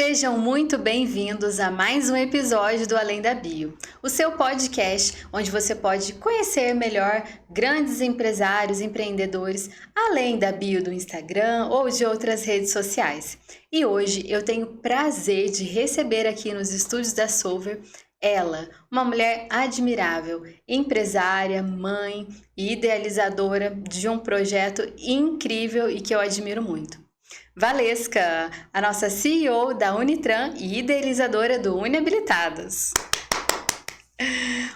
Sejam muito bem-vindos a mais um episódio do Além da Bio, o seu podcast onde você pode conhecer melhor grandes empresários, empreendedores, além da bio do Instagram ou de outras redes sociais. E hoje eu tenho o prazer de receber aqui nos estúdios da Solver ela, uma mulher admirável, empresária, mãe e idealizadora de um projeto incrível e que eu admiro muito. Valesca, a nossa CEO da Unitran e idealizadora do Uniabilitados.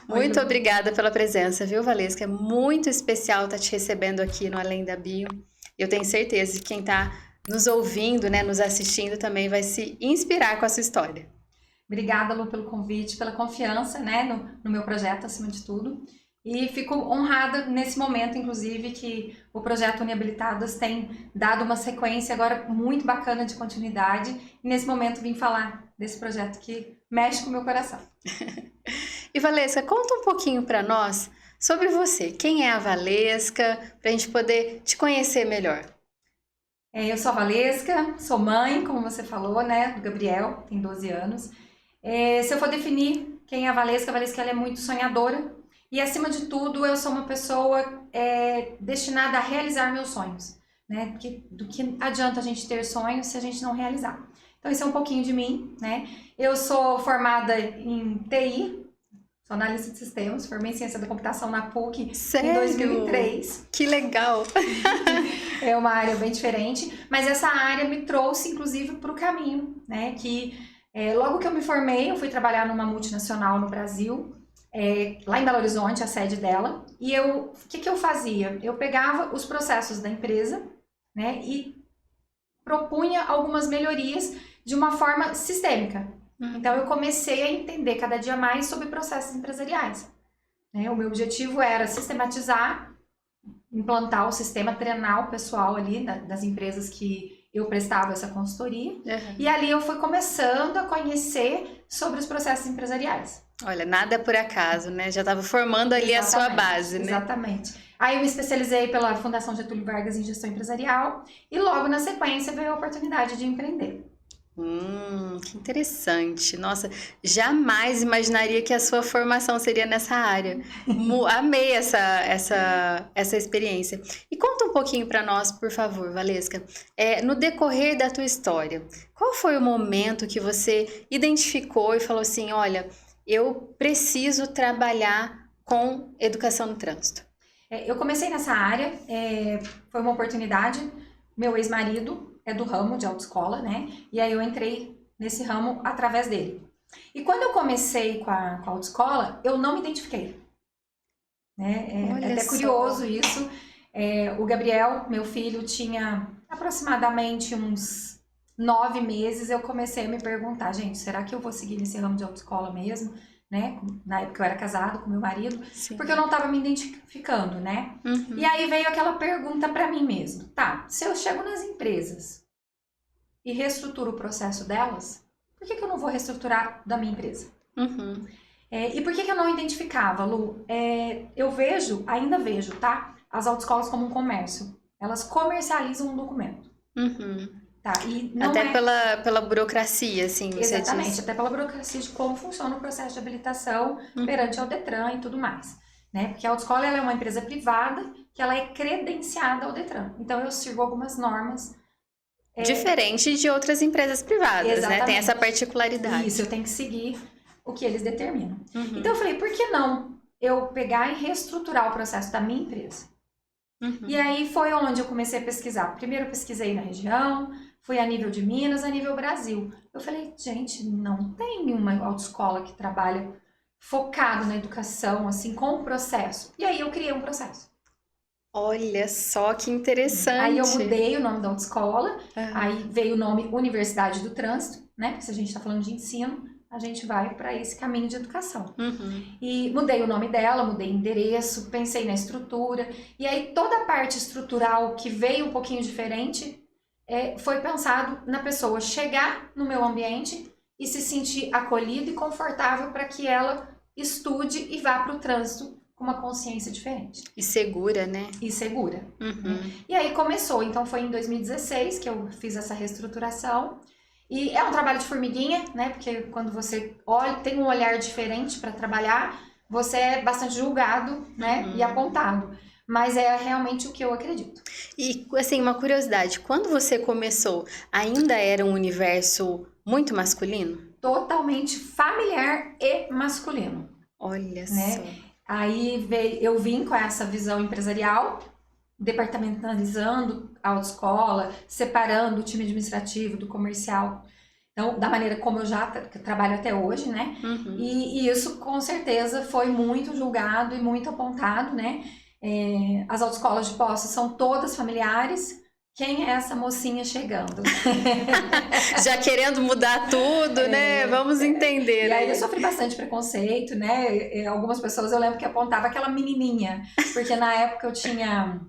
Muito obrigada pela presença, viu, Valesca? É muito especial estar te recebendo aqui no Além da Bio. Eu tenho certeza que quem está nos ouvindo, nos assistindo também vai se inspirar com a sua história. Obrigada, Lu, pelo convite, pela confiança, no meu projeto, acima de tudo. E fico honrada nesse momento, inclusive, que o projeto Uniabilitados tem dado uma sequência agora muito bacana de continuidade. E nesse momento vim falar desse projeto que mexe com o meu coração. E Valesca, conta um pouquinho para nós sobre você. Quem é a Valesca, para a gente poder te conhecer melhor? Eu sou a Valesca, sou mãe, como você falou, do Gabriel, tem 12 anos. Se eu for definir quem é a Valesca ela é muito sonhadora. E, acima de tudo, eu sou uma pessoa destinada a realizar meus sonhos, Do que adianta a gente ter sonhos se a gente não realizar. Então, esse é um pouquinho de mim, Eu sou formada em TI, sou analista de sistemas, formei em ciência da computação na PUC. Sério? Em 2003. Que legal! É uma área bem diferente, mas essa área me trouxe, inclusive, para o caminho, logo que eu me formei, eu fui trabalhar numa multinacional no Brasil, lá em Belo Horizonte, a sede dela, e o que eu fazia? Eu pegava os processos da empresa, e propunha algumas melhorias de uma forma sistêmica. Então, eu comecei a entender cada dia mais sobre processos empresariais. O meu objetivo era sistematizar, implantar o sistema, treinar o pessoal ali das empresas que eu prestava essa consultoria. E ali eu fui começando a conhecer sobre os processos empresariais. Olha, nada é por acaso, Já estava formando ali a sua base, Exatamente. Aí eu me especializei pela Fundação Getúlio Vargas em gestão empresarial e logo na sequência veio a oportunidade de empreender. Que interessante. Nossa, jamais imaginaria que a sua formação seria nessa área. Amei essa experiência. E conta um pouquinho para nós, por favor, Valesca. No decorrer da tua história, qual foi o momento que você identificou e falou assim, olha, eu preciso trabalhar com educação no trânsito? Eu comecei nessa área, foi uma oportunidade. Meu ex-marido é do ramo de autoescola, E aí eu entrei nesse ramo através dele. E quando eu comecei com a autoescola, eu não me identifiquei. É até curioso isso. O Gabriel, meu filho, tinha aproximadamente uns 9 meses. Eu comecei a me perguntar, gente, será que eu vou seguir nesse ramo de autoescola mesmo? Na época eu era casado com meu marido, Sim. Porque eu não estava me identificando, E aí veio aquela pergunta para mim mesmo, se eu chego nas empresas e reestruturo o processo delas, por que eu não vou reestruturar da minha empresa? E por que eu não identificava, Lu? Eu ainda vejo, as autoescolas como um comércio. Elas comercializam um documento. E não até pela burocracia, assim, você Exatamente, diz. até pela burocracia de como funciona o processo de habilitação perante ao Detran e tudo mais. Porque a autoescola ela é uma empresa privada que ela é credenciada ao Detran. Então, eu sigo algumas normas. Diferente de outras empresas privadas, Exatamente. Tem essa particularidade. Isso, eu tenho que seguir o que eles determinam. Então, eu falei, por que não eu pegar e reestruturar o processo da minha empresa? E aí foi onde eu comecei a pesquisar. Primeiro eu pesquisei na região, fui a nível de Minas, a nível Brasil. Eu falei, gente, não tem uma autoescola que trabalha focado na educação, assim, com o processo. E aí eu criei um processo. Olha só que interessante. Aí eu mudei o nome da autoescola, aí veio o nome Universidade do Trânsito, Porque se a gente está falando de ensino, a gente vai para esse caminho de educação. E mudei o nome dela, mudei o endereço, pensei na estrutura. E aí toda a parte estrutural que veio um pouquinho diferente foi pensado na pessoa chegar no meu ambiente e se sentir acolhida e confortável para que ela estude e vá para o trânsito com uma consciência diferente. E segura, E segura. E aí começou, então foi em 2016 que eu fiz essa reestruturação. E é um trabalho de formiguinha, né? Porque quando você olha, tem um olhar diferente para trabalhar, você é bastante julgado, né? E apontado. Mas é realmente o que eu acredito. E, assim, uma curiosidade, quando você começou, ainda era um universo muito masculino? Totalmente familiar e masculino. Olha Né? só. Aí eu vim com essa visão empresarial, departamentalizando a autoescola, separando o time administrativo do comercial. Então, da maneira como eu já trabalho até hoje, né? E isso, com certeza, foi muito julgado e muito apontado, né? As autoescolas de Poços são todas familiares. Quem é essa mocinha chegando? Já querendo mudar tudo, né? Vamos entender. E aí eu sofri bastante preconceito, né? Algumas pessoas eu lembro que apontavam aquela menininha, porque na época eu tinha...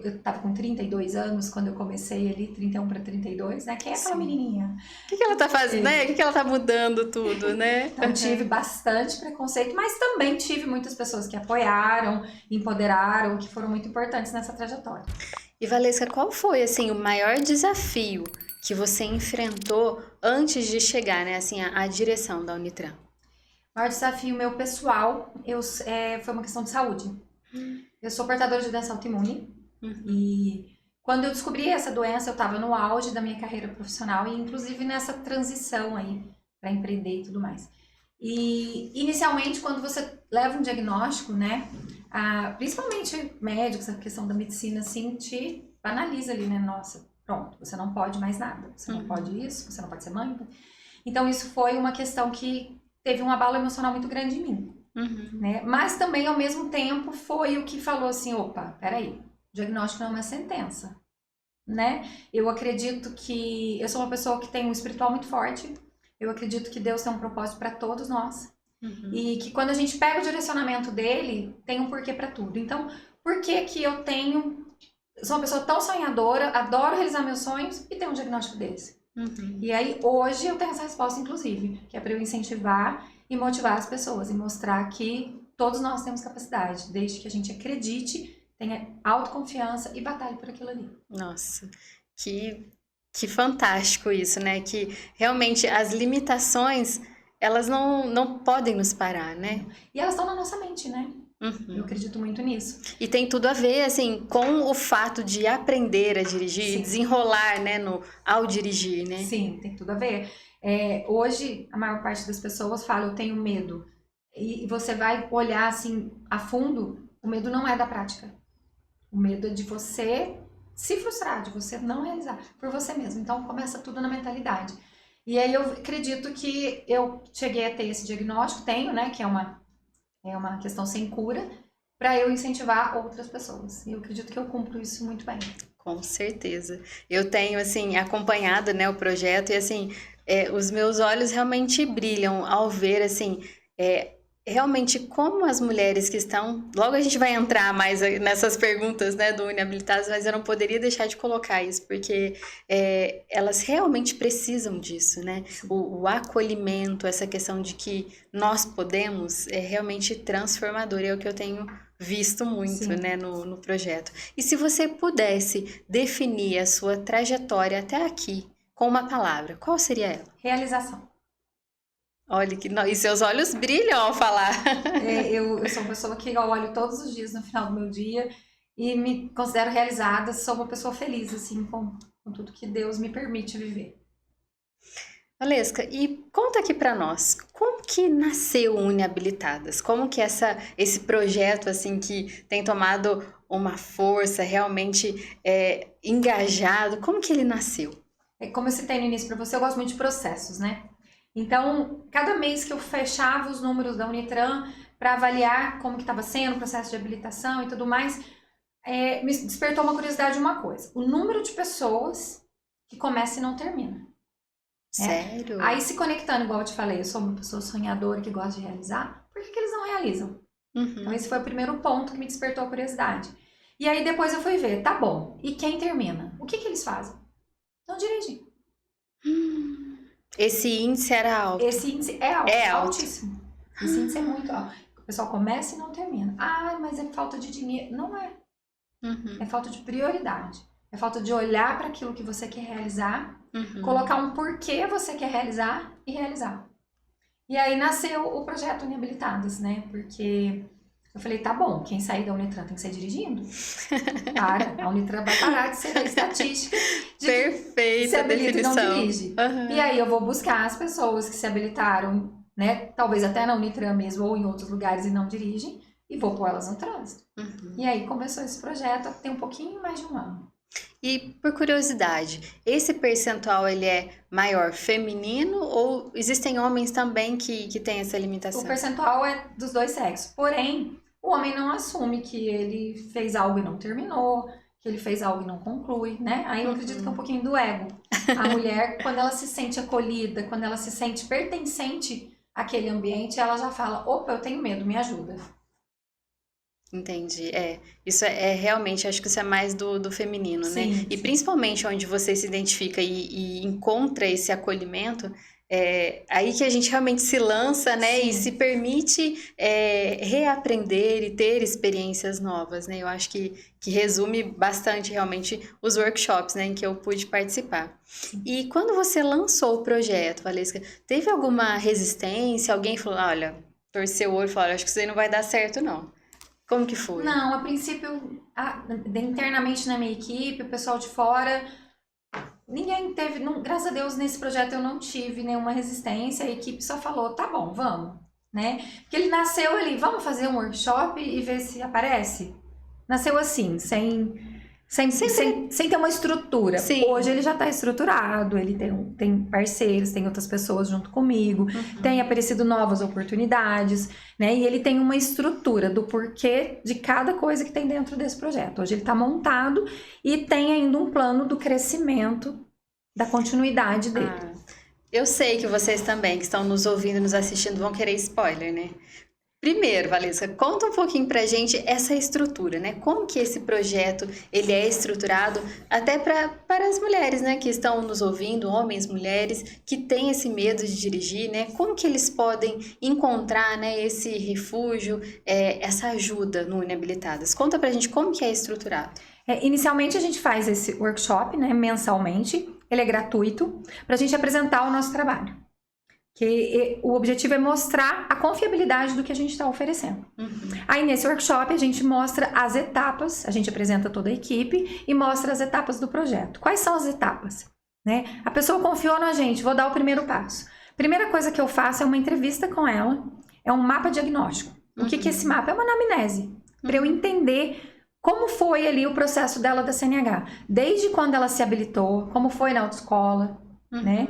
eu tava com 32 anos quando eu comecei ali, 31 para 32, né? Quem é aquela menininha? O que ela tá fazendo, né? O que ela tá mudando tudo, né? Então tive bastante preconceito, mas também tive muitas pessoas que apoiaram, empoderaram, que foram muito importantes nessa trajetória. E Valesca, qual foi, assim, o maior desafio que você enfrentou antes de chegar, né, assim, à direção da Unitran? O maior desafio meu pessoal foi uma questão de saúde. Eu sou portadora de doença autoimune e quando eu descobri essa doença, eu estava no auge da minha carreira profissional e inclusive nessa transição aí para empreender e tudo mais. E inicialmente, quando você leva um diagnóstico, né, principalmente médicos, a questão da medicina, assim, te banaliza ali, né? Nossa, pronto, você não pode mais nada, você não pode isso, você não pode ser mãe. Então, isso foi uma questão que teve um abalo emocional muito grande em mim. Né? Mas também, ao mesmo tempo, foi o que falou assim, opa, peraí, diagnóstico não é uma sentença, né? Eu acredito que... Eu sou uma pessoa que tem um espiritual muito forte, eu acredito que Deus tem um propósito para todos nós, e que quando a gente pega o direcionamento dele, tem um porquê para tudo. Então, por que que eu sou uma pessoa tão sonhadora, adoro realizar meus sonhos e tenho um diagnóstico desse? E aí, hoje, eu tenho essa resposta, inclusive, que é para eu incentivar e motivar as pessoas e mostrar que todos nós temos capacidade, desde que a gente acredite, tenha autoconfiança e batalhe por aquilo ali. Nossa, que fantástico isso, né? Que realmente as limitações, elas não podem nos parar, né? E elas estão na nossa mente, né? Eu acredito muito nisso. E tem tudo a ver, assim, com o fato de aprender a dirigir, desenrolar, né, ao dirigir, né? Sim, tem tudo a ver. Hoje, a maior parte das pessoas fala, eu tenho medo. E você vai olhar, assim, a fundo, o medo não é da prática. O medo é de você se frustrar, de você não realizar por você mesmo. Então, começa tudo na mentalidade. E aí, eu acredito que eu cheguei a ter esse diagnóstico, tenho, né, que é uma questão sem cura, para eu incentivar outras pessoas. E eu acredito que eu cumpro isso muito bem. Com certeza. Eu tenho, assim, acompanhado, né, o projeto e, assim, os meus olhos realmente brilham ao ver, assim, realmente como as mulheres que estão... Logo a gente vai entrar mais nessas perguntas, né, do Unhabilitadas, mas eu não poderia deixar de colocar isso, porque elas realmente precisam disso, né? O acolhimento, essa questão de que nós podemos, é realmente transformador, é o que eu tenho visto muito, né, no projeto. E se você pudesse definir a sua trajetória até aqui com uma palavra, qual seria ela? Realização. Olha, e seus olhos brilham ao falar. Eu sou uma pessoa que eu olho todos os dias no final do meu dia e me considero realizada, sou uma pessoa feliz, assim, com tudo que Deus me permite viver. Valesca, e conta aqui para nós, como que nasceu o Unhabilitadas? Como que esse projeto, assim, que tem tomado uma força realmente engajado, como que ele nasceu? Como eu citei no início para você, eu gosto muito de processos, né? Então, cada mês que eu fechava os números da Unitran para avaliar como que estava sendo o processo de habilitação e tudo mais, me despertou uma curiosidade de uma coisa. O número de pessoas que começa e não termina. Sério? Aí, se conectando, igual eu te falei, eu sou uma pessoa sonhadora que gosta de realizar, por que eles não realizam? Então, esse foi o primeiro ponto que me despertou a curiosidade. E aí, depois eu fui ver, tá bom, e quem termina? O que eles fazem? Não dirigem. Esse índice era alto? Esse índice é alto, altíssimo. Alto. Esse índice é muito alto. O pessoal começa e não termina. Ah, mas é falta de dinheiro. Não é. É falta de prioridade. é falta de olhar para aquilo que você quer realizar, colocar um porquê você quer realizar e realizar. E aí nasceu o projeto Uniabilitadas, né? Porque eu falei, tá bom, quem sair da Unitran tem que sair dirigindo. A Unitran vai parar de ser a estatística de Perfeita se habilita e não definição. dirige. E aí eu vou buscar as pessoas que se habilitaram, né? Talvez até na Unitran mesmo ou em outros lugares e não dirigem, e vou pôr elas no trânsito. E aí começou esse projeto, tem um pouquinho mais de um ano. E por curiosidade, esse percentual ele é maior feminino ou existem homens também que têm essa limitação? O percentual é dos dois sexos, porém, o homem não assume que ele fez algo e não terminou, que ele fez algo e não conclui, né? Aí eu acredito que é um pouquinho do ego. A mulher, quando ela se sente acolhida, quando ela se sente pertencente àquele ambiente, ela já fala, opa, eu tenho medo, me ajuda. Entendi, isso é realmente, acho que isso é mais do feminino, né? Sim, E sim. principalmente onde você se identifica e encontra esse acolhimento, aí que a gente realmente se lança, né? Sim. E se permite reaprender e ter experiências novas, né? Eu acho que resume bastante realmente os workshops, né? Em que eu pude participar. E quando você lançou o projeto, Valesca, teve alguma resistência? Alguém falou, olha, torceu o olho e falou, acho que isso aí não vai dar certo, não. Como que foi? Não, a princípio, internamente na minha equipe, o pessoal de fora, ninguém teve, graças a Deus, nesse projeto eu não tive nenhuma resistência, a equipe só falou, tá bom, vamos, né? Porque ele nasceu ali, vamos fazer um workshop e ver se aparece? Nasceu assim, sem ter uma estrutura. Sim. Hoje ele já está estruturado, ele tem parceiros, tem outras pessoas junto comigo, tem aparecido novas oportunidades, né? E ele tem uma estrutura do porquê de cada coisa que tem dentro desse projeto. Hoje ele está montado e tem ainda um plano do crescimento, da continuidade dele. Eu sei que vocês também, que estão nos ouvindo e nos assistindo, vão querer spoiler, né? Primeiro, Valesca, conta um pouquinho pra gente essa estrutura, né? Como que esse projeto, ele é estruturado até para as mulheres, né? Que estão nos ouvindo, homens, mulheres, que têm esse medo de dirigir, né? Como que eles podem encontrar, né, esse refúgio, essa ajuda no Uniabilitadas? Conta pra gente como que é estruturado. Inicialmente a gente faz esse workshop, né, mensalmente, ele é gratuito, pra gente apresentar o nosso trabalho. Que o objetivo é mostrar a confiabilidade do que a gente está oferecendo. Aí nesse workshop a gente mostra as etapas, a gente apresenta toda a equipe e mostra as etapas do projeto. Quais são as etapas? Né? A pessoa confiou na gente, vou dar o primeiro passo. Primeira coisa que eu faço é uma entrevista com ela, é um mapa diagnóstico. O que é esse mapa? É uma anamnese, para eu entender como foi ali o processo dela da CNH. Desde quando ela se habilitou, como foi na autoescola, né?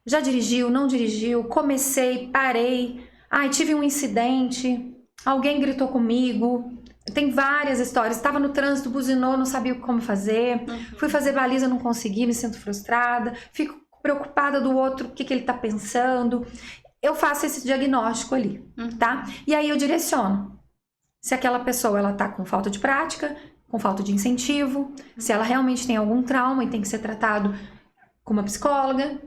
Já dirigiu, não dirigiu, comecei, parei, tive um incidente, alguém gritou comigo, tem várias histórias, estava no trânsito, buzinou, não sabia como fazer, fui fazer baliza, não consegui, me sinto frustrada, fico preocupada do outro, o que ele está pensando. Eu faço esse diagnóstico ali, tá? E aí eu direciono. Se aquela pessoa, ela tá com falta de prática, com falta de incentivo, se ela realmente tem algum trauma e tem que ser tratado com uma psicóloga.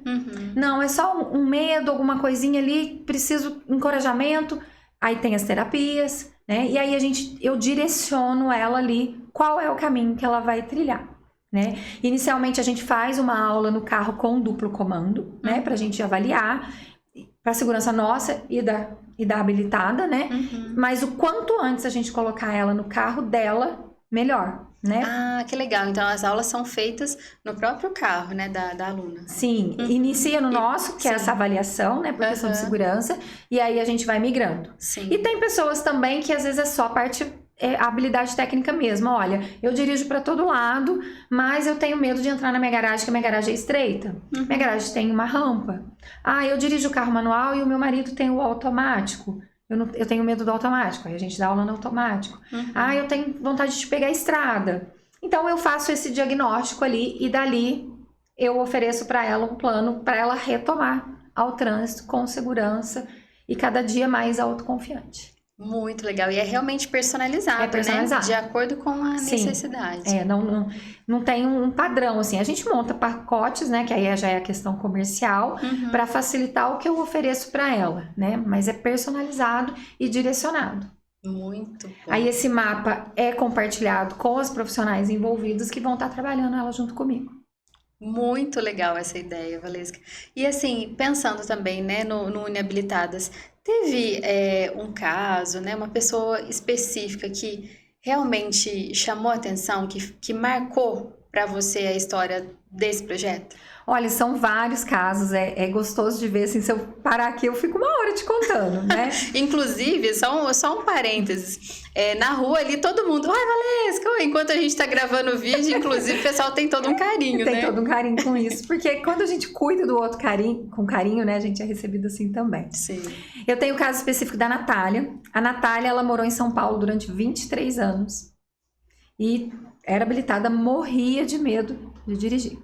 Não, é só um medo, alguma coisinha ali, preciso de encorajamento. Aí tem as terapias, né? E aí eu direciono ela ali qual é o caminho que ela vai trilhar, né? Inicialmente a gente faz uma aula no carro com duplo comando, né? Pra gente avaliar, pra segurança nossa e da habilitada, né? Mas o quanto antes a gente colocar ela no carro dela, melhor. Né? Que legal. Então, as aulas são feitas no próprio carro, né, da aluna. Sim, inicia no nosso, que é essa avaliação, né, por questão de segurança, e aí a gente vai migrando. Sim. E tem pessoas também que às vezes é só parte, habilidade técnica mesmo. Olha, eu dirijo para todo lado, mas eu tenho medo de entrar na minha garagem, que a minha garagem é estreita. Minha garagem tem uma rampa. Eu dirijo o carro manual e o meu marido tem o automático. Eu tenho medo do automático, aí a gente dá aula no automático. Eu tenho vontade de pegar a estrada. Então, eu faço esse diagnóstico ali e dali eu ofereço para ela um plano para ela retomar ao trânsito com segurança e cada dia mais autoconfiante. Muito legal. E é realmente personalizado, né? De acordo com a necessidade. Não tem um padrão, assim. A gente monta pacotes, né? Que aí já é a questão comercial, para facilitar o que eu ofereço para ela, né? Mas é personalizado e direcionado. Muito bom. Aí esse mapa é compartilhado com os profissionais envolvidos que vão estar trabalhando ela junto comigo. Muito legal essa ideia, Valesca. E assim, pensando também, né, no Uniabilitadas, teve um caso, né, uma pessoa específica que realmente chamou a atenção, que marcou para você a história desse projeto? Olha, são vários casos, é gostoso de ver, assim, se eu parar aqui eu fico uma hora te contando, né? Inclusive, só um parênteses, na rua ali todo mundo, ai Valesca, enquanto a gente tá gravando o vídeo, inclusive o pessoal tem todo um carinho, Tem né? todo um carinho com isso, porque quando a gente cuida do outro com carinho, né, a gente é recebido assim também. Sim. Eu tenho o caso específico da Natália. A Natália, ela morou em São Paulo durante 23 anos e era habilitada, morria de medo de dirigir.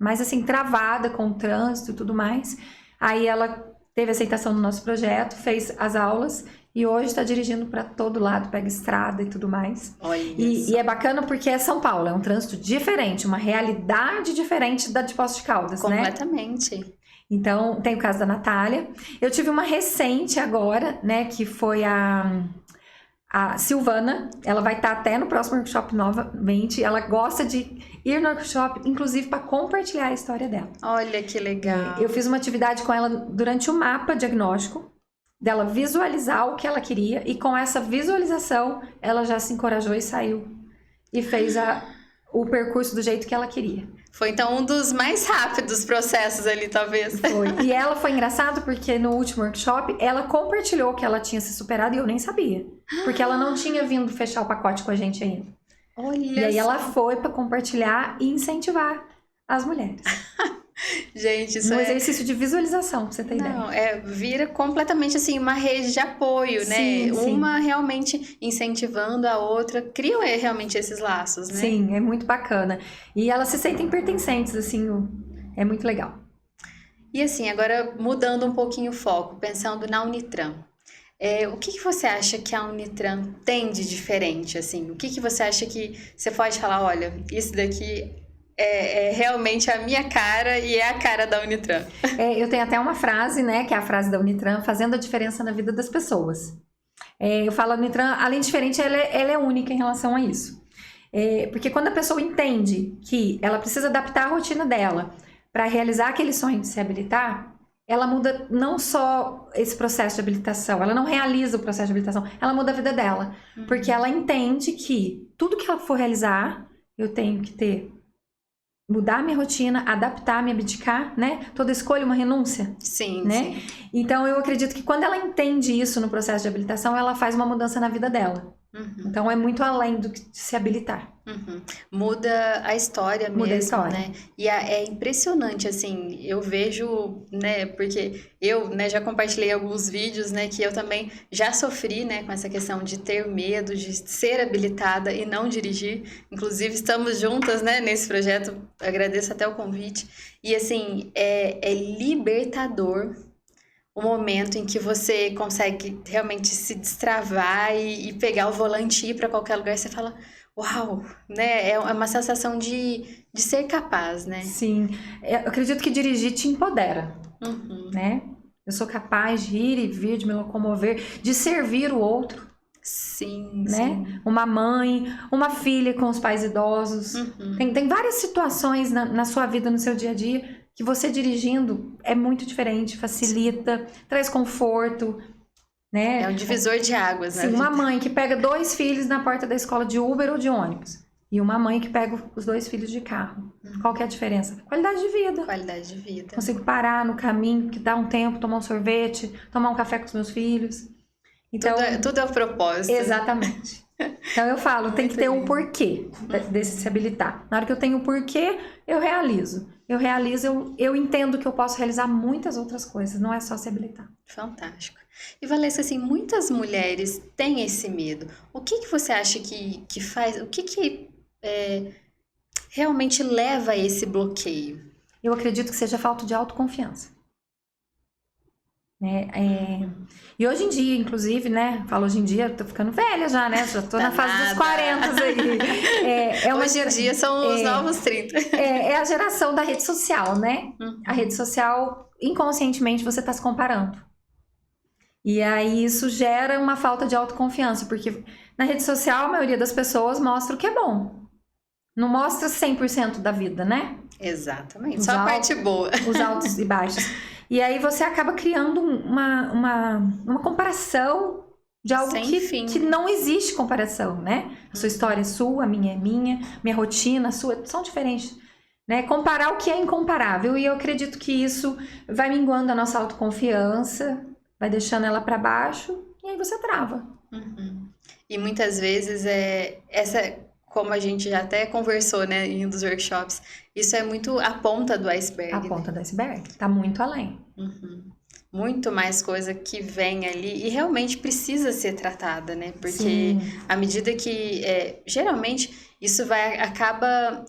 Mas assim, travada com o trânsito e tudo mais. Aí ela teve aceitação no nosso projeto, fez as aulas e hoje está dirigindo para todo lado, pega estrada e tudo mais. Olha E é bacana porque é São Paulo, é um trânsito diferente, uma realidade diferente da de Poços de Caldas, né? completamente. Então, tem o caso da Natália. Eu tive uma recente agora, né, que foi a Silvana. Ela vai estar até no próximo workshop novamente. Ela gosta de ir no workshop, inclusive para compartilhar a história dela. Olha que legal. Eu fiz uma atividade com ela durante o mapa diagnóstico, dela visualizar o que ela queria, e com essa visualização, ela já se encorajou e saiu. E fez o percurso do jeito que ela queria. Foi então um dos mais rápidos processos ali, talvez. Foi. E ela foi engraçado porque no último workshop ela compartilhou que ela tinha se superado e eu nem sabia. Porque ela não tinha vindo fechar o pacote com a gente ainda. Olha E aí só. ela foi para compartilhar e incentivar as mulheres. Gente, isso Um exercício de visualização, pra você ter ideia. Não, vira completamente assim uma rede de apoio, né? Sim, sim. Uma realmente incentivando a outra, criam realmente esses laços, né? Sim, é muito bacana. E elas se sentem pertencentes, assim, é muito legal. E assim, agora mudando um pouquinho o foco, pensando na Unitran. O que você acha que a Unitran tem de diferente, assim? O que você acha que você pode falar, olha, isso daqui é realmente a minha cara e é a cara da Unitran? Eu tenho até uma frase, né, que é a frase da Unitran, fazendo a diferença na vida das pessoas. Eu falo, a Unitran, além de diferente, ela é única em relação a isso. Porque quando a pessoa entende que ela precisa adaptar a rotina dela para realizar aquele sonho de se habilitar, ela muda não só esse processo de habilitação, ela não realiza o processo de habilitação, ela muda a vida dela. Porque ela entende que tudo que ela for realizar, eu tenho que mudar minha rotina, adaptar, me abdicar, né? Toda escolha uma renúncia. Sim, né? sim. Então, eu acredito que quando ela entende isso no processo de habilitação, ela faz uma mudança na vida dela. Uhum. Então, é muito além do que de se habilitar. Uhum. Muda a história mesmo, Muda a história. né? E é impressionante, assim, eu vejo, né, porque eu, né, já compartilhei alguns vídeos, né, que eu também já sofri, né, com essa questão de ter medo, de ser habilitada e não dirigir. Inclusive, estamos juntas, né, nesse projeto, agradeço até o convite. E, assim, é libertador o momento em que você consegue realmente se destravar e pegar o volante e ir para qualquer lugar, você fala, uau, né? É uma sensação de ser capaz, né? Sim. Eu acredito que dirigir te empodera, Uhum. né? Eu sou capaz de ir e vir, de me locomover, de servir o outro, Sim, né? sim. Uma mãe, uma filha com os pais idosos. Uhum. Tem várias situações na sua vida, no seu dia a dia, que você dirigindo é muito diferente, facilita, traz conforto, né? É um divisor de águas, né? Sim, uma mãe que pega 2 filhos na porta da escola de Uber ou de ônibus. E uma mãe que pega os 2 filhos de carro. Qual que é a diferença? Qualidade de vida. Qualidade de vida. Consigo parar no caminho, que dá um tempo, tomar um sorvete, tomar um café com os meus filhos. Então, Tudo é o propósito. exatamente. Então eu falo, tem que ter um porquê desse se habilitar. Na hora que eu tenho um porquê, eu realizo. Eu entendo que eu posso realizar muitas outras coisas, não é só se habilitar. Fantástico. E Valesca, assim, muitas mulheres têm esse medo. O que você acha que faz? O que realmente leva a esse bloqueio? Eu acredito que seja falta de autoconfiança. Né? E hoje em dia, inclusive, né? Falo hoje em dia, eu tô ficando velha já, né? Já tô na fase dos 40 aí. Hoje em dia são os novos 30. É a geração da rede social, né? Uhum. A rede social, inconscientemente, você tá se comparando. E aí isso gera uma falta de autoconfiança, porque na rede social a maioria das pessoas mostra o que é bom. Não mostra 100% da vida, né? Exatamente, só a parte boa. Os altos e baixos. E aí você acaba criando uma comparação de algo que não existe comparação, né? A sua história é sua, a minha é minha rotina, a sua, são diferentes. Né? Comparar o que é incomparável. E eu acredito que isso vai minguando a nossa autoconfiança, vai deixando ela para baixo, e aí você trava. Uhum. E muitas vezes como a gente já até conversou, né, em um dos workshops, isso é muito a ponta do iceberg. A ponta do iceberg, tá muito além. Uhum. Muito mais coisa que vem ali e realmente precisa ser tratada, né? Porque Sim. à medida que, geralmente, isso acaba,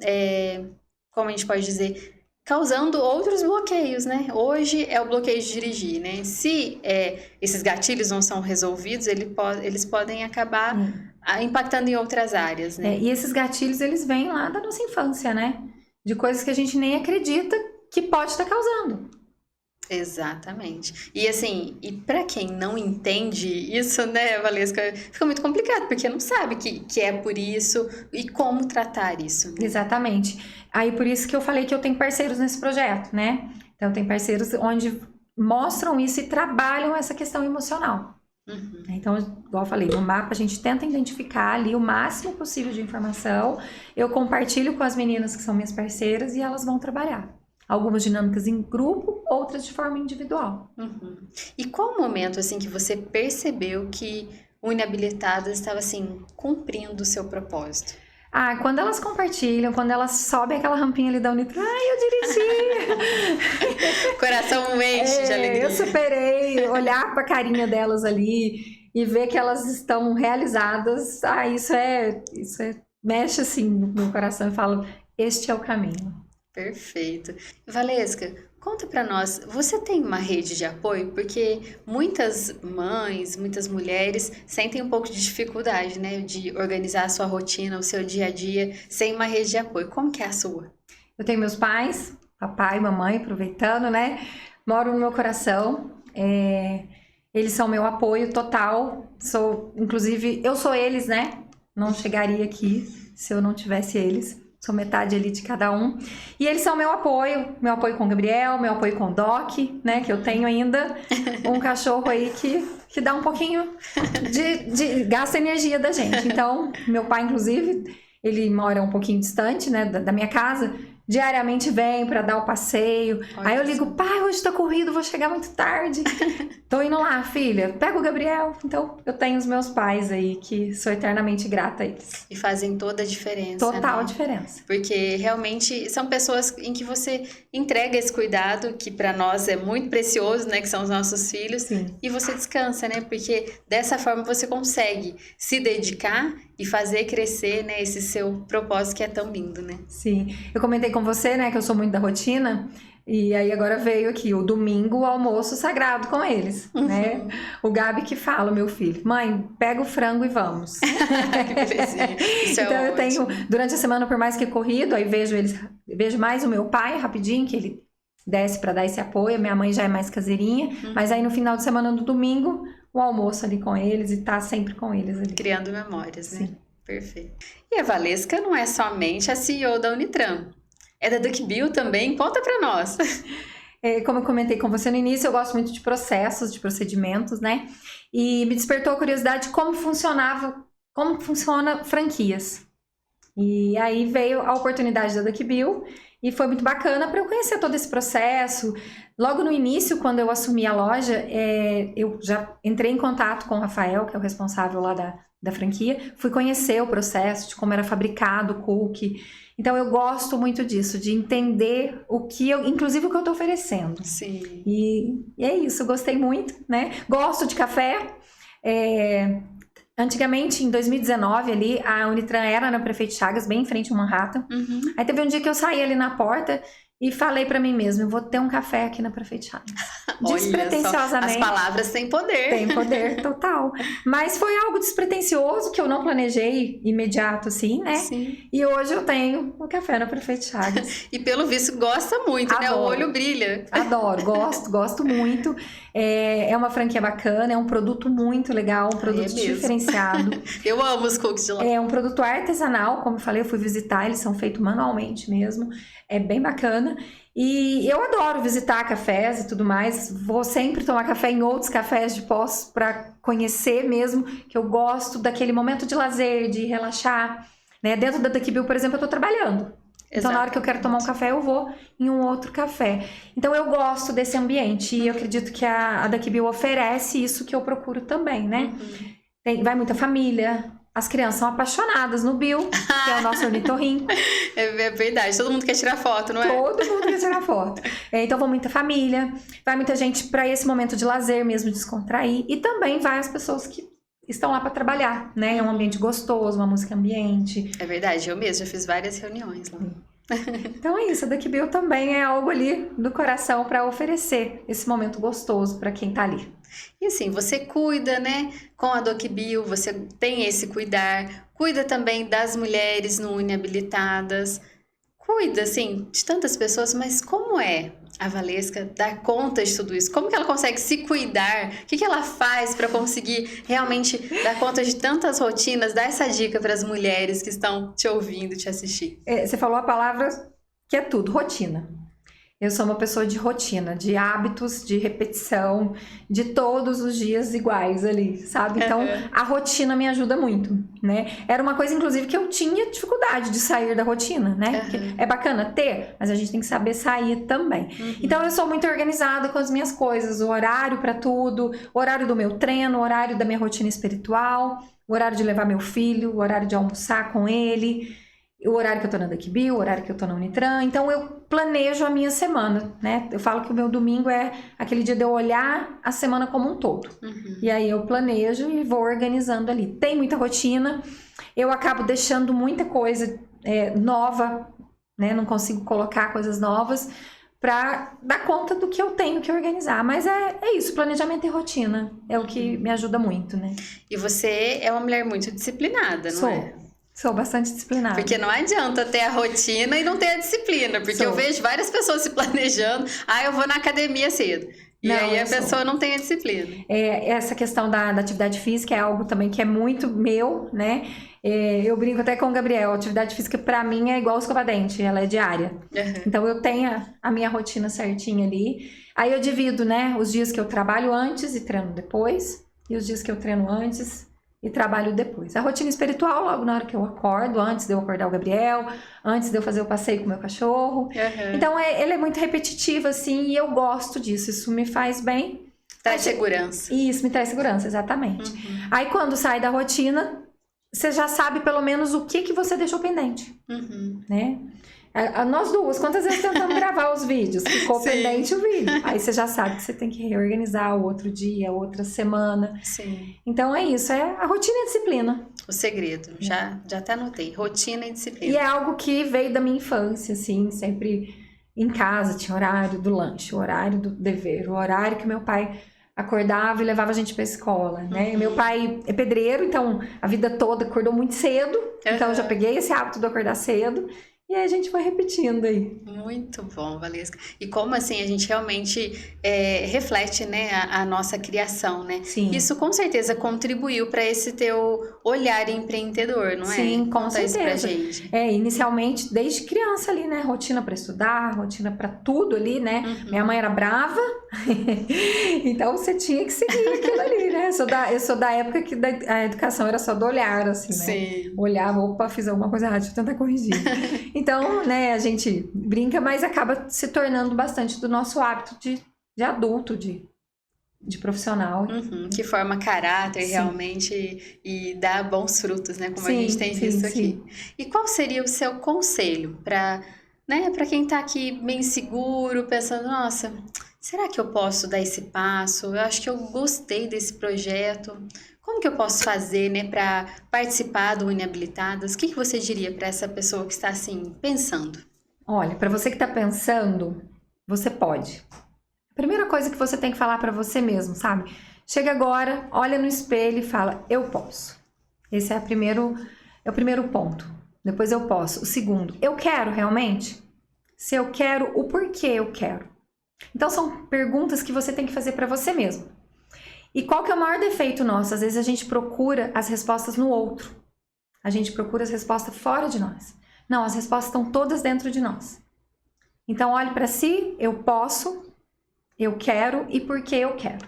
como a gente pode dizer, causando outros bloqueios, né? Hoje é o bloqueio de dirigir, né? Se esses gatilhos não são resolvidos, eles podem acabar impactando em outras áreas, né? E esses gatilhos, eles vêm lá da nossa infância, né? De coisas que a gente nem acredita que pode estar causando. Exatamente. E assim, e para quem não entende isso, né, Valesca, fica muito complicado, porque não sabe que é por isso e como tratar isso. Né? Exatamente. Aí por isso que eu falei que eu tenho parceiros nesse projeto, né? Então tem parceiros onde mostram isso e trabalham essa questão emocional. Uhum. Então, igual eu falei, no mapa a gente tenta identificar ali o máximo possível de informação. Eu compartilho com as meninas que são minhas parceiras e elas vão trabalhar. Algumas dinâmicas em grupo, outras de forma individual. Uhum. E qual o momento, assim, que você percebeu que o Inabilitadas estava, assim, cumprindo o seu propósito? Quando elas compartilham, quando elas sobem aquela rampinha ali da Unitran, eu dirigi! Coração enche de alegria. Eu superei, olhar pra carinha delas ali e ver que elas estão realizadas. Isso mexe assim no meu coração e falo, este é o caminho. Perfeito. Valesca, conta pra nós, você tem uma rede de apoio? Porque muitas mães, muitas mulheres sentem um pouco de dificuldade, né? De organizar a sua rotina, o seu dia a dia, sem uma rede de apoio. Como que é a sua? Eu tenho meus pais, papai e mamãe, aproveitando, né? Moram no meu coração. Eles são meu apoio total. Inclusive, eu sou eles, né? Não chegaria aqui se eu não tivesse eles. Sou metade ali de cada um. E eles são meu apoio com o Gabriel, meu apoio com o Doc, né? Que eu tenho ainda um cachorro aí que dá um pouquinho gasta energia da gente. Então, meu pai, inclusive, ele mora um pouquinho distante, né? Da minha casa. Diariamente vem pra dar o passeio. Olha aí eu ligo, pai, hoje tá corrido, vou chegar muito tarde. Tô indo lá, filha, pega o Gabriel. Então, eu tenho os meus pais aí, que sou eternamente grata a eles. E fazem toda a diferença, Total né? diferença. Porque realmente são pessoas em que você entrega esse cuidado, que pra nós é muito precioso, né? Que são os nossos filhos. Sim. E você descansa, né? Porque dessa forma você consegue se dedicar e fazer crescer, né, esse seu propósito que é tão lindo, né? Sim. Eu comentei com você, né, que eu sou muito da rotina. E aí agora veio aqui o domingo, o almoço sagrado com eles, né? O Gabi que fala, meu filho, mãe, pega o frango e vamos. Que belezinha. Isso então é eu tenho, durante a semana, por mais que corrido, aí vejo mais o meu pai rapidinho, que ele desce para dar esse apoio. A minha mãe já é mais caseirinha, mas aí no final de semana, no domingo, o almoço ali com eles e tá sempre com eles ali. Criando memórias, né? Sim. Perfeito. E a Valesca não é somente a CEO da Unitran. É da DuckBill também? Conta pra nós. Como eu comentei com você no início, eu gosto muito de processos, de procedimentos, né? E me despertou a curiosidade de como funciona franquias. E aí veio a oportunidade da DuckBill e foi muito bacana para eu conhecer todo esse processo. Logo no início, quando eu assumi a loja, eu já entrei em contato com o Rafael, que é o responsável lá da franquia. Fui conhecer o processo de como era fabricado o cookie. Então, eu gosto muito disso, de entender inclusive o que eu tô oferecendo. Sim. E é isso, gostei muito, né? Gosto de café. Antigamente, em 2019, ali, a Unitran era na Prefeito Chagas, bem em frente ao Manhattan. Uhum. Aí teve um dia que eu saí ali na porta e falei pra mim mesma, eu vou ter um café aqui na Prefeito Chagas. Despretensiosamente. As palavras têm poder. Tem poder, total. Mas foi algo despretensioso que eu não planejei imediato, assim, né? Sim. E hoje eu tenho um café na Prefeito Chagas. E pelo visto gosta muito, né? O olho brilha. Adoro, gosto muito. É uma franquia bacana, é um produto muito legal, um produto mesmo. diferenciado. Eu amo os cookies de lá. É um produto artesanal, como eu falei, eu fui visitar, eles são feitos manualmente mesmo. É bem bacana. E eu adoro visitar cafés e tudo mais. Vou sempre tomar café em outros cafés de Poços para conhecer mesmo, que eu gosto daquele momento de lazer, de relaxar. Né? Dentro da Duck Bill, por exemplo, eu estou trabalhando. Então, na hora que eu quero tomar um café, eu vou em um outro café. Então, eu gosto desse ambiente e eu acredito que a Duck Bill oferece isso que eu procuro também, né? Vai muita família, as crianças são apaixonadas no Bill, que é o nosso ornitorrinco. É verdade, todo mundo quer tirar foto, não é? Todo mundo quer tirar foto. Então, vai muita família, vai muita gente para esse momento de lazer mesmo, descontrair. E também vai as pessoas que estão lá para trabalhar, né? É um ambiente gostoso, uma música ambiente. É verdade, eu mesma já fiz várias reuniões lá. Então é isso, a Duck Bill também é algo ali do coração para oferecer esse momento gostoso para quem tá ali. E assim, você cuida, né? Com a Duck Bill, você tem esse cuida também das mulheres não inabilitadas, cuida, assim, de tantas pessoas, mas como é a Valesca dar conta de tudo isso? Como que ela consegue se cuidar? O que ela faz para conseguir realmente dar conta de tantas rotinas? Dar essa dica para as mulheres que estão te ouvindo, te assistir. Você falou a palavra que é tudo, rotina. Eu sou uma pessoa de rotina, de hábitos, de repetição, de todos os dias iguais ali, sabe? Então, a rotina me ajuda muito, né? Era uma coisa, inclusive, que eu tinha dificuldade de sair da rotina, né? Porque é bacana ter, mas a gente tem que saber sair também. Então, eu sou muito organizada com as minhas coisas, o horário para tudo, o horário do meu treino, o horário da minha rotina espiritual, o horário de levar meu filho, o horário de almoçar com ele, o horário que eu tô na Duck Bill, o horário que eu tô na Unitran. Então, eu planejo a minha semana, né? Eu falo que o meu domingo é aquele dia de eu olhar a semana como um todo. E aí, eu planejo e vou organizando ali. Tem muita rotina, eu acabo deixando muita coisa nova, né? Não consigo colocar coisas novas para dar conta do que eu tenho que organizar. Mas é isso, planejamento e rotina é o que me ajuda muito, né? E você é uma mulher muito disciplinada, não é? Sou bastante disciplinada. Porque não adianta ter a rotina e não ter a disciplina. Porque eu vejo várias pessoas se planejando. Eu vou na academia cedo. E aí a pessoa não tem a disciplina. Essa questão da atividade física é algo também que é muito meu, né? Eu brinco até com o Gabriel. A atividade física pra mim é igual escova-dente. Ela é diária. Então eu tenho a minha rotina certinha ali. Aí eu divido, né? Os dias que eu trabalho antes e treino depois. E os dias que eu treino antes e trabalho depois. A rotina espiritual, logo na hora que eu acordo, antes de eu acordar o Gabriel, antes de eu fazer o passeio com o meu cachorro. Então, ele é muito repetitivo, assim, e eu gosto disso. Isso me faz bem. Traz segurança. Isso, me traz segurança, exatamente. Aí, quando sai da rotina, você já sabe, pelo menos, o que você deixou pendente, né? Nós duas, quantas vezes tentamos gravar os vídeos? Ficou pendente o vídeo. Aí você já sabe que você tem que reorganizar o outro dia, outra semana. Sim. Então é isso, a rotina e a disciplina. O segredo, já até anotei, rotina e disciplina. E é algo que veio da minha infância, assim, sempre em casa tinha horário do lanche, o horário do dever, o horário que meu pai acordava e levava a gente pra escola, né? Meu pai é pedreiro, então a vida toda acordou muito cedo, então eu já peguei esse hábito de acordar cedo. E aí a gente vai repetindo aí. Muito bom, Valesca. E como assim a gente realmente reflete, né, a nossa criação, né? Sim. Isso com certeza contribuiu para esse teu olhar empreendedor, não é? Sim, com certeza. Isso pra gente. Inicialmente, desde criança ali, né? Rotina para estudar, rotina para tudo ali, né? Minha mãe era brava, então você tinha que seguir aquilo ali, né? Eu sou da época que a educação era só do olhar, assim, né? Sim. Olhava, opa, fiz alguma coisa errada, deixa eu tentar corrigir. Então, né, a gente brinca, mas acaba se tornando bastante do nosso hábito de adulto, de profissional. Que forma caráter realmente e dá bons frutos, né? Como a gente tem visto aqui. E qual seria o seu conselho para, né, para quem tá aqui meio inseguro, pensando, nossa, será que eu posso dar esse passo? Eu acho que eu gostei desse projeto. Como que eu posso fazer, né, para participar do Inabilitadas? O que você diria para essa pessoa que está assim pensando? Olha, para você que está pensando, você pode. A primeira coisa que você tem que falar para você mesmo, sabe? Chega agora, olha no espelho e fala, eu posso. Esse é o primeiro ponto. Depois eu posso. O segundo, eu quero realmente? Se eu quero, o porquê eu quero? Então, são perguntas que você tem que fazer para você mesmo. E qual que é o maior defeito nosso? Às vezes a gente procura as respostas no outro. A gente procura as respostas fora de nós. Não, as respostas estão todas dentro de nós. Então, olhe para si, eu posso, eu quero e por que eu quero.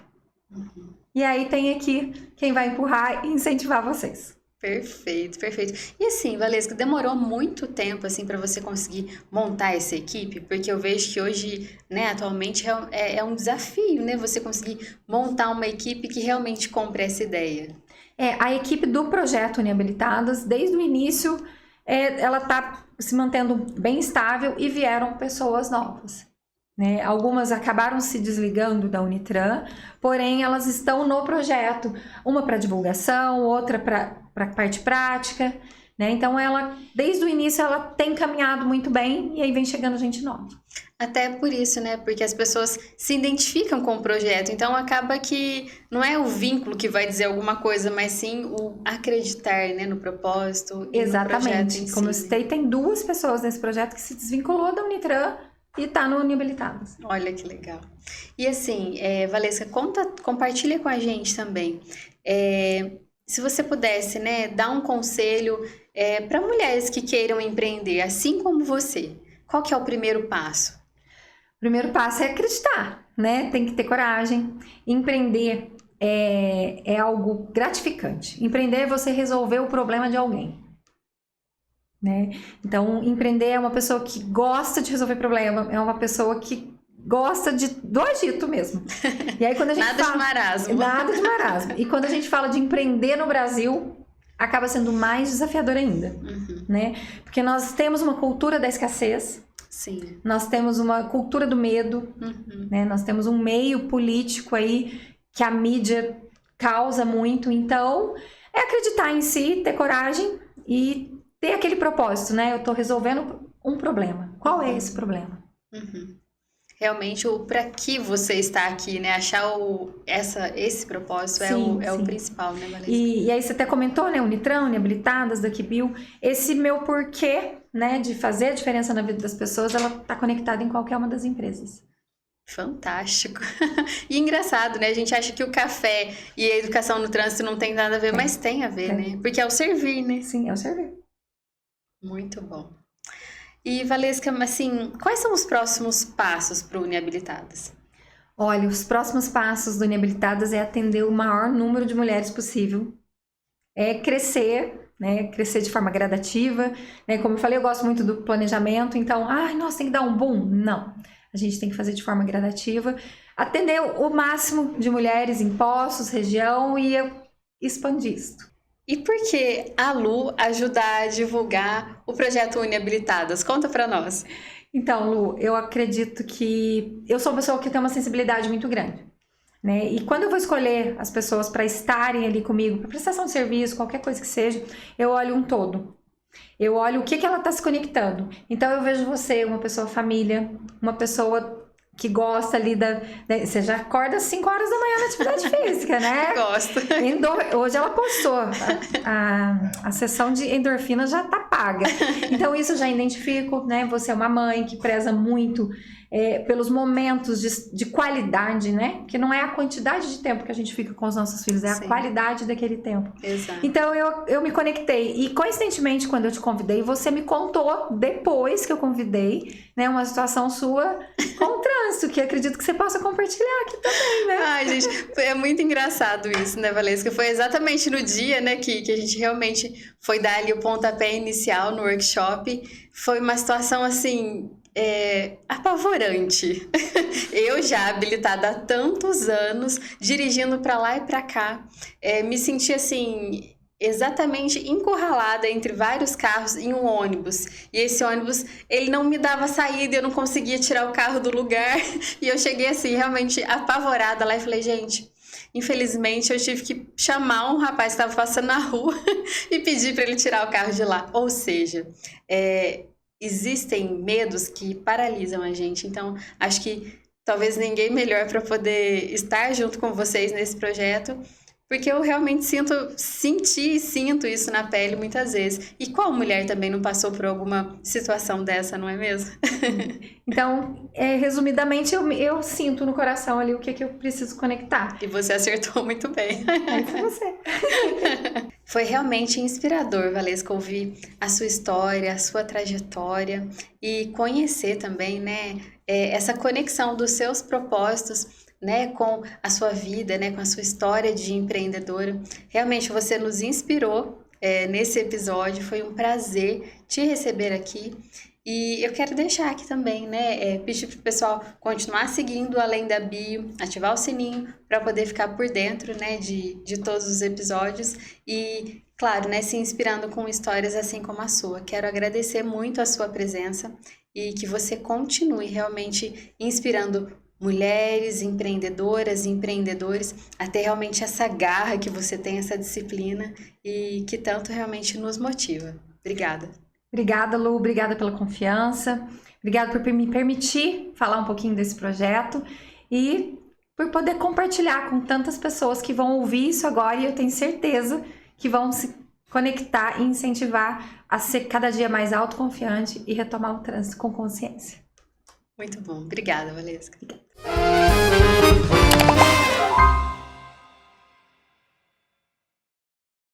E aí tem aqui quem vai empurrar e incentivar vocês. Perfeito, perfeito. E assim, Valesca, demorou muito tempo assim para você conseguir montar essa equipe? Porque eu vejo que hoje, né, atualmente é um desafio, né, você conseguir montar uma equipe que realmente compre essa ideia. A equipe do projeto Uniabilitadas, desde o início, ela está se mantendo bem estável e vieram pessoas novas. Né? Algumas acabaram se desligando da Unitran, porém elas estão no projeto, uma para divulgação, outra para parte prática, né? Então ela, desde o início, ela tem caminhado muito bem e aí vem chegando gente nova. Até por isso, né? Porque as pessoas se identificam com o projeto, então acaba que não é o vínculo que vai dizer alguma coisa, mas sim o acreditar, né, no propósito e Exatamente. no projeto em si. Como eu citei, tem 2 pessoas nesse projeto que se desvinculou da Unitran e tá no Uniabilitadas. Olha que legal. E assim, Valesca, compartilha com a gente também. Se você pudesse, né, dar um conselho para mulheres que queiram empreender, assim como você, qual que é o primeiro passo? O primeiro passo é acreditar, né? Tem que ter coragem. Empreender é algo gratificante. Empreender é você resolver o problema de alguém. Né? Então, empreender é uma pessoa que gosta de resolver problema, é uma pessoa que gosta do agito mesmo. E aí, quando a gente Nada de marasmo. Nada de marasmo. E quando a gente fala de empreender no Brasil, acaba sendo mais desafiador ainda. Né? Porque nós temos uma cultura da escassez. Sim. Nós temos uma cultura do medo. Né? Nós temos um meio político aí que a mídia causa muito. Então, é acreditar em si, ter coragem e ter aquele propósito, né? Eu tô resolvendo um problema. Qual é esse problema? Realmente, o para que você está aqui, né? Achar esse propósito Sim, é o principal, né, Valesca? E aí você até comentou, né? Unitran, Uniabilitadas, Daqui Bio. Esse meu porquê, né? De fazer a diferença na vida das pessoas, ela tá conectada em qualquer uma das empresas. Fantástico. E engraçado, né? A gente acha que o café e a educação no trânsito não tem nada a ver, mas tem a ver, né? Porque é o servir, né? Sim, é o servir. Muito bom. E, Valesca, assim, quais são os próximos passos para o Uniabilitadas? Olha, os próximos passos do Uniabilitadas é atender o maior número de mulheres possível. É crescer, né? Crescer de forma gradativa. Né? Como eu falei, eu gosto muito do planejamento. Então, nossa, tem que dar um boom. Não. A gente tem que fazer de forma gradativa. Atender o máximo de mulheres em Poços, região e expandir isso. E por que a Lu ajudar a divulgar o projeto Uniabilitadas? Conta pra nós. Então, Lu, eu acredito que eu sou uma pessoa que tem uma sensibilidade muito grande, né? E quando eu vou escolher as pessoas para estarem ali comigo, para prestação de serviço, qualquer coisa que seja, eu olho um todo. Eu olho o que ela está se conectando. Então, eu vejo você, uma pessoa família, uma pessoa que gosta ali você já acorda às 5 horas da manhã na atividade física, né? Gosto. Hoje ela postou, a sessão de endorfina já tá paga. Então isso eu já identifico, né? Você é uma mãe que preza muito pelos momentos de qualidade, né? Que não é a quantidade de tempo que a gente fica com os nossos filhos, é Sim. A qualidade daquele tempo. Exato. Então eu me conectei e coincidentemente quando eu te convidei, você me contou depois que eu convidei, né? Uma situação sua com o trânsito, que acredito que você possa compartilhar aqui também, né? Ai, gente, é muito engraçado isso, né, Valesca? Foi exatamente no dia, né, que a gente realmente foi dar ali o pontapé inicial no workshop. Foi uma situação, assim, apavorante. Eu já habilitada há tantos anos, dirigindo pra lá e pra cá, me senti, assim, exatamente encurralada entre vários carros em um ônibus. E esse ônibus, ele não me dava saída, eu não conseguia tirar o carro do lugar. E eu cheguei assim, realmente apavorada lá e falei, gente, infelizmente eu tive que chamar um rapaz que estava passando na rua e pedir para ele tirar o carro de lá. Ou seja, existem medos que paralisam a gente. Então, acho que talvez ninguém melhor para poder estar junto com vocês nesse projeto, Porque eu realmente senti e sinto isso na pele muitas vezes. E qual mulher também não passou por alguma situação dessa, não é mesmo? Então, resumidamente, eu sinto no coração ali o que eu preciso conectar. E você acertou muito bem. Aí foi você. Foi realmente inspirador, Valesca, ouvir a sua história, a sua trajetória e conhecer também, né, essa conexão dos seus propósitos, né, com a sua vida, né, com a sua história de empreendedora. Realmente você nos inspirou, nesse episódio, foi um prazer te receber aqui. E eu quero deixar aqui também, né, pedir para o pessoal continuar seguindo Além da Bio, ativar o sininho para poder ficar por dentro, né, de todos os episódios e, claro, né, se inspirando com histórias assim como a sua. Quero agradecer muito a sua presença e que você continue realmente inspirando mulheres, empreendedoras e empreendedores a ter realmente essa garra que você tem, essa disciplina e que tanto realmente nos motiva. Obrigada. Obrigada, Lu. Obrigada pela confiança. Obrigada por me permitir falar um pouquinho desse projeto e por poder compartilhar com tantas pessoas que vão ouvir isso agora e eu tenho certeza que vão se conectar e incentivar a ser cada dia mais autoconfiante e retomar o trânsito com consciência. Muito bom. Obrigada, Valesca. Obrigada.